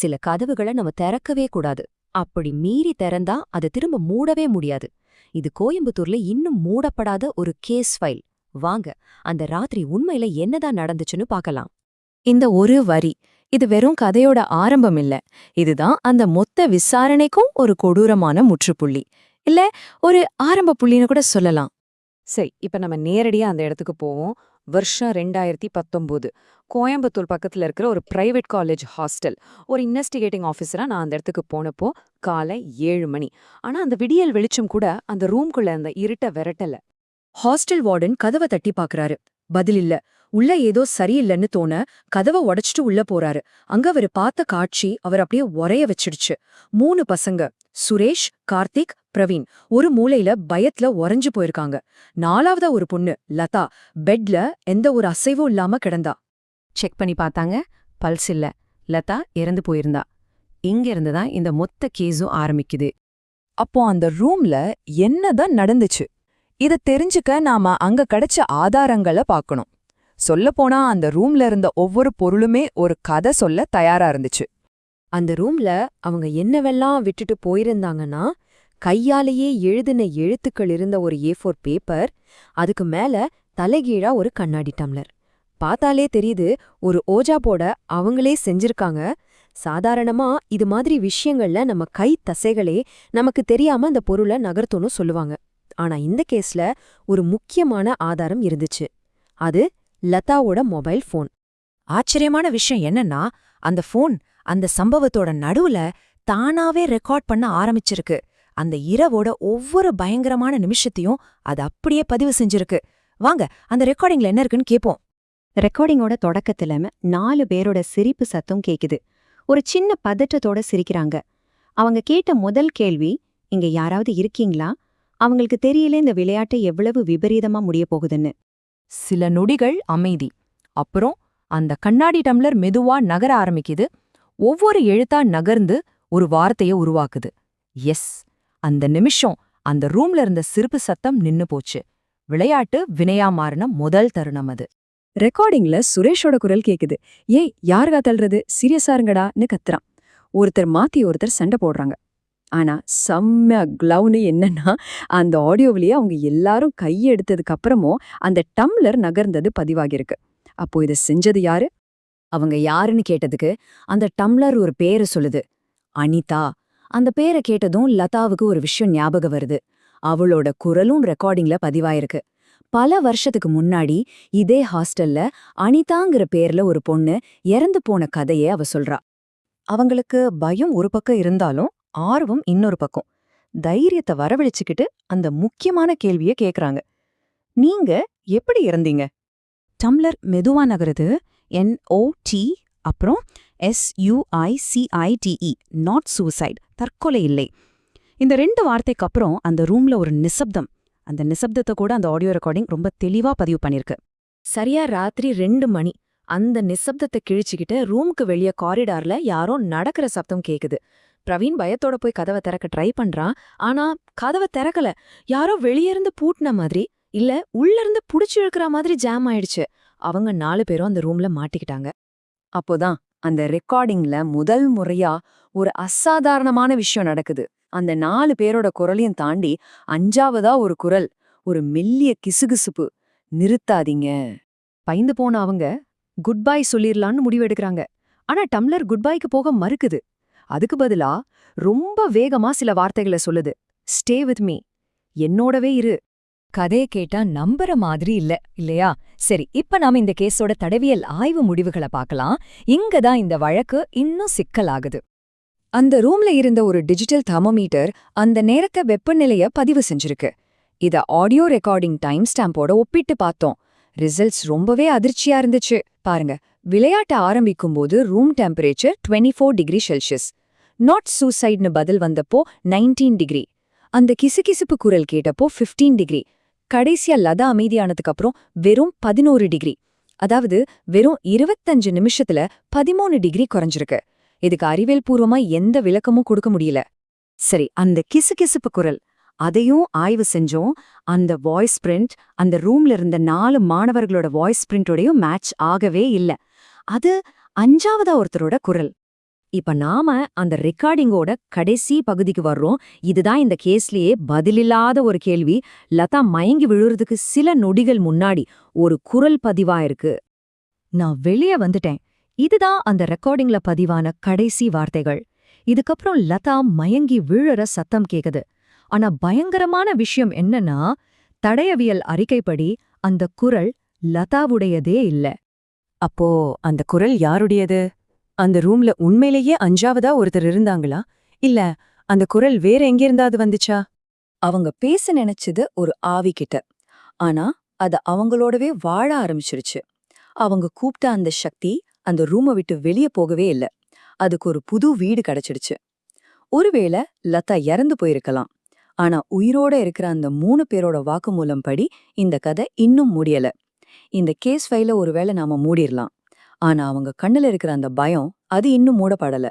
சில கதவுகளை நம்ம திறக்கவே கூடாது. அப்படி மீறி திறந்தா அதை திரும்ப மூடவே முடியாது. இது கோயம்புத்தூர்ல இன்னும் மூடப்படாத ஒரு கேஸ் ஃபைல். வாங்க அந்த ராத்திரி உண்மையில என்னதான் நடந்துச்சுன்னு பார்க்கலாம். இந்த ஒரு வரி இது வெறும் கதையோட ஆரம்பம் இல்ல. இதுதான் அந்த மொத்த விசாரணைக்கும் ஒரு கொடூரமான முற்றுப்புள்ளி. இல்ல ஒரு ஆரம்ப புள்ளின்னு கூட சொல்லலாம். சரி, இப்ப நம்ம நேரடியா அந்த இடத்துக்கு போவோம். வருஷம் 2019. கோயம்புத்தூர் பக்கத்துல இருக்கிற ஒரு பிரைவேட் காலேஜ் ஹாஸ்டல். ஒரு இன்வெஸ்டிகேட்டிங் ஆஃபீஸரா நான் அந்த இடத்துக்கு போனப்போ காலை 7 மணி. ஆனா அந்த விடியல் வெளிச்சம் கூட அந்த ரூம்குள்ள அந்த இருட்ட விரட்டல. ஹாஸ்டல் வார்டன் கதவை தட்டி பாக்குறாரு. பதில் இல்ல. உள்ள ஏதோ சரியில்லைன்னு தோண கதவை உடைச்சிட்டு உள்ள போறாரு. அங்க அவரு பார்த்த காட்சி அவர் அப்படியே உரைய வச்சிடுச்சு. 3 பசங்க, சுரேஷ், கார்த்திக், பிரவீன், ஒரு மூலையில பயத்துல உறைஞ்சு போயிருக்காங்க. 4ஆவதா ஒரு பொண்ணு, லதா, பெட்ல எந்த ஒரு அசைவும் இல்லாம கிடந்தா. செக் பண்ணி பார்த்தாங்க. பல்ஸ் இல்ல. லதா இறந்து போயிருந்தா. இங்க இருந்துதான் இந்த மொத்த கேஸும் ஆரம்பிக்குது. அப்போ அந்த ரூம்ல என்னதான் நடந்துச்சு? இத தெரிஞ்சுக்க நாம அங்க கிடைச்ச ஆதாரங்களை பார்க்கணும். சொல்லப்போனா அந்த ரூம்ல இருந்த ஒவ்வொரு பொருளுமே ஒரு கதை சொல்ல தயாரா இருந்துச்சு. அந்த ரூம்ல அவங்க என்னவெல்லாம் விட்டுட்டு போயிருந்தாங்கன்னா, கையாலேயே எழுதின எழுத்துக்கள் இருந்த ஒரு A4 பேப்பர், அதுக்கு மேல தலைகீழா ஒரு கண்ணாடி டம்ளர். பார்த்தாலே தெரியுது ஒரு ஓஜா போட அவங்களே செஞ்சிருக்காங்க. சாதாரணமா இது மாதிரி விஷயங்கள்ல நம்ம கை தசைகளே நமக்கு தெரியாம அந்த பொருளை நகர்த்தணும் சொல்லுவாங்க. ஆனா இந்த கேஸ்ல ஒரு முக்கியமான ஆதாரம் இருந்துச்சு. அது லதாவோட மொபைல் போன். ஆச்சரியமான விஷயம் என்னன்னா, அந்த போன் அந்த சம்பவத்தோட நடுவுல தானாவே ரெக்கார்ட் பண்ண ஆரம்பிச்சிருக்கு. அந்த இரவோட ஒவ்வொரு பயங்கரமான நிமிஷத்தையும் அது அப்படியே பதிவு செஞ்சிருக்கு. வாங்க அந்த ரெக்கார்டிங்ல என்ன இருக்குன்னு கேப்போம். ரெக்கார்டிங்கோட தொடக்கத்துல 4 பேரோட சிரிப்பு சத்தம் கேக்குது. ஒரு சின்ன பதட்டத்தோட சிரிக்கிறாங்க. அவங்க கேட்ட முதல் கேள்வி, இங்க யாராவது இருக்கீங்களா? அவங்களுக்கு தெரியல இந்த விளையாட்டு எவ்வளவு விபரீதமா முடிய போகுதுன்னு. சில நொடிகள் அமைதி. அப்புறம் அந்த கண்ணாடி டம்ளர் மெதுவா நகர ஆரம்பிக்குது. ஒவ்வொரு எழுத்தா நகர்ந்து ஒரு வார்த்தைய உருவாக்குது. எஸ், அந்த நிமிஷம் அந்த ரூம்ல இருந்த சிரிப்பு சத்தம் நின்னு போச்சு. விளையாட்டு வினையா மாறின முதல் தருணம் அது. ரெக்கார்டிங்ல சுரேஷோட குரல் கேக்குது. ஏய், யாருகா தள்ளுறது, சீரியஸா இருங்கடான்னு கத்துறான். ஒருத்தர் மாத்தி ஒருத்தர் சண்டை போடுறாங்க. ஆனா செம்ம க்ளவுன்னு என்னன்னா, அந்த ஆடியோவிலேயே அவங்க எல்லாரும் கையெடுத்ததுக்கு அப்புறமும் அந்த டம்ளர் நகர்ந்தது பதிவாகிருக்கு. அப்போ இதை செஞ்சது யாரு? அவங்க யாருன்னு கேட்டதுக்கு அந்த டம்ளர் ஒரு பேரை சொல்லுது, அனிதா. அந்த பேரை கேட்டதும் லதாவுக்கு ஒரு விஷயம் ஞாபகம் வருது. அவளோட குரலும் ரெக்கார்டிங்ல பதிவாயிருக்கு. பல வருஷத்துக்கு முன்னாடி இதே ஹாஸ்டல்ல அனிதாங்கிற பேர்ல ஒரு பொண்ணு இறந்து போன கதையே அவ சொல்றா. அவங்களுக்கு பயம் ஒரு பக்கம் இருந்தாலும் ஆர்வம் இன்னொரு பக்கம். தைரியத்தை வரவழைச்சுக்கிட்டு அந்த முக்கியமான கேள்விய கேக்குறாங்க. நீங்க எப்படி இறந்தீங்க? டம்ளர் மெதுவா நகருது. NOT அப்புறம் SUICIDE, நாட் சூசைட், தற்கொலை இல்லை. இந்த 2 வார்த்தைக்கு அப்புறம் அந்த ரூம்ல ஒரு நிசப்தம். அந்த நிசப்தத்தை கூட அந்த ஆடியோ ரெக்கார்டிங் ரொம்ப தெளிவா பதிவு பண்ணிருக்கு. சரியா ராத்திரி 2 மணி. அந்த நிசப்தத்தை கிழிச்சுக்கிட்டு ரூமுக்கு வெளியே காரிடார்ல யாரோ நடக்கிற சப்தம் கேக்குது. பிரவீன் பயத்தோட போய் கதவை திறக்க ட்ரை பண்றான். ஆனா கதவை திறக்கல. யாரோ வெளியிருந்து பூட்டின மாதிரி, இல்ல உள்ள இருந்து புடிச்சு இழுக்கிற மாதிரி ஜாம் ஆயிடுச்சு. அவங்க 4 பேரும் அந்த ரூம்ல மாட்டிக்கிட்டாங்க. அப்போதான் அந்த ரெக்கார்டிங்ல முதல் முறையா ஒரு அசாதாரணமான விஷயம் நடக்குது. அந்த 4 பேரோட குரலையும் தாண்டி 5ஆவதா ஒரு குரல், ஒரு மெல்லிய கிசுகிசுப்பு. நிறுத்தாதீங்க. பயந்து போன அவங்க குட் பை சொல்லிரலான்னு முடிவெடுக்கிறாங்க. ஆனா டம்ளர் குட் பைக்கு போக மறுக்குது. அதுக்கு பதிலா ரொம்ப வேகமா சில வார்த்தைகளை சொல்லுது. ஸ்டே வித் மீ, என்னோடவே இரு. கதையை கேட்டா நம்புற மாதிரி இல்ல, இல்லையா? சரி, இப்ப நாம இந்த கேஸோட தடவியல் ஆய்வு முடிவுகளை பார்க்கலாம். இங்கதான் இந்த வழக்கு இன்னும் சிக்கலாகுது. அந்த ரூம்ல இருந்த ஒரு டிஜிட்டல் தெர்மோமீட்டர் அந்த நேரத்தை வெப்பநிலைய பதிவு செஞ்சிருக்கு. இத ஆடியோ ரெக்கார்டிங் டைம் ஸ்டாம்போட ஒப்பிட்டு பார்த்தோம். ரிசல்ட்ஸ் ரொம்பவே அதிர்ச்சியா இருந்துச்சு. பாருங்க, விளையாட்ட ஆரம்பிக்கும்போது room temperature 24 degree Celsius. Not சூசைட்னு பதில் வந்தப்போ 19 டிகிரி. அந்த கிசுகிசுப்பு குரல் கேட்டப்போ 15 டிகிரி. கடைசியா லதா அமைதியானதுக்கு அப்புறம் வெறும் 11 டிகிரி. அதாவது வெறும் 25 நிமிஷத்துல 13 டிகிரி குறைஞ்சிருக்கு. இதுக்கு அறிவியல் பூர்வமா எந்த விளக்கமும் கொடுக்க முடியல. சரி, அந்த கிசுகிசுப்பு குரல் அதையும் ஆய்வு செஞ்சோம். அந்த வாய்ஸ் பிரிண்ட் அந்த ரூம்ல இருந்த 4 மாணவர்களோட வாய்ஸ் பிரிண்டோடையும் மேட்ச் ஆகவே இல்ல. அது 5ஆவதா ஒருத்தரோட குரல். இப்ப நாம அந்த ரெக்கார்டிங்கோட கடைசி பகுதிக்கு வர்றோம். இதுதான் இந்த கேஸ்லயே பதிலில்லாத ஒரு கேள்வி. லதா மயங்கி விழுறதுக்கு சில நொடிகள் முன்னாடி ஒரு குரல் பதிவா இருக்கு. நான் வெளிய வந்துட்டேன். இதுதான் அந்த ரெக்கார்டிங்ல பதிவான கடைசி வார்த்தைகள். இதுக்கப்புறம் லதா மயங்கி விழுற சத்தம் கேக்குது. ஆனா பயங்கரமான விஷயம் என்னன்னா, தடயவியல் அறிக்கைப்படி அந்த குரல் லதாவுடையதே இல்ல. அப்போ அந்த குரல் யாருடையது? அந்த ரூம்ல உண்மையிலேயே 5ஆவதா ஒருத்தர் இருந்தாங்களா? இல்ல அந்த குரல் வேற எங்கிருந்தாவது வந்துச்சா? அவங்க பேச நினைச்சது ஒரு ஆவி கிட்ட. ஆனா அது அவங்களோடவே வாழ ஆரம்பிச்சிருச்சு. அவங்க கூப்பிட்ட அந்த சக்தி அந்த ரூமை விட்டு வெளியே போகவே இல்ல. அதுக்கு ஒரு புது வீடு கிடைச்சிடுச்சு. ஒருவேளை லதா இறந்து போயிருக்கலாம். ஆனா உயிரோட இருக்கிற அந்த 3 பேரோட வாக்குமூலம் படி இந்த கதை இன்னும் முடியல. இந்த கேஸ் ஃபைல ஒருவேளை நாம மூடிரலாம். ஆனா அவங்க கண்ணுல இருக்கிற அந்த பயம் அது இன்னும் மூடப்படல.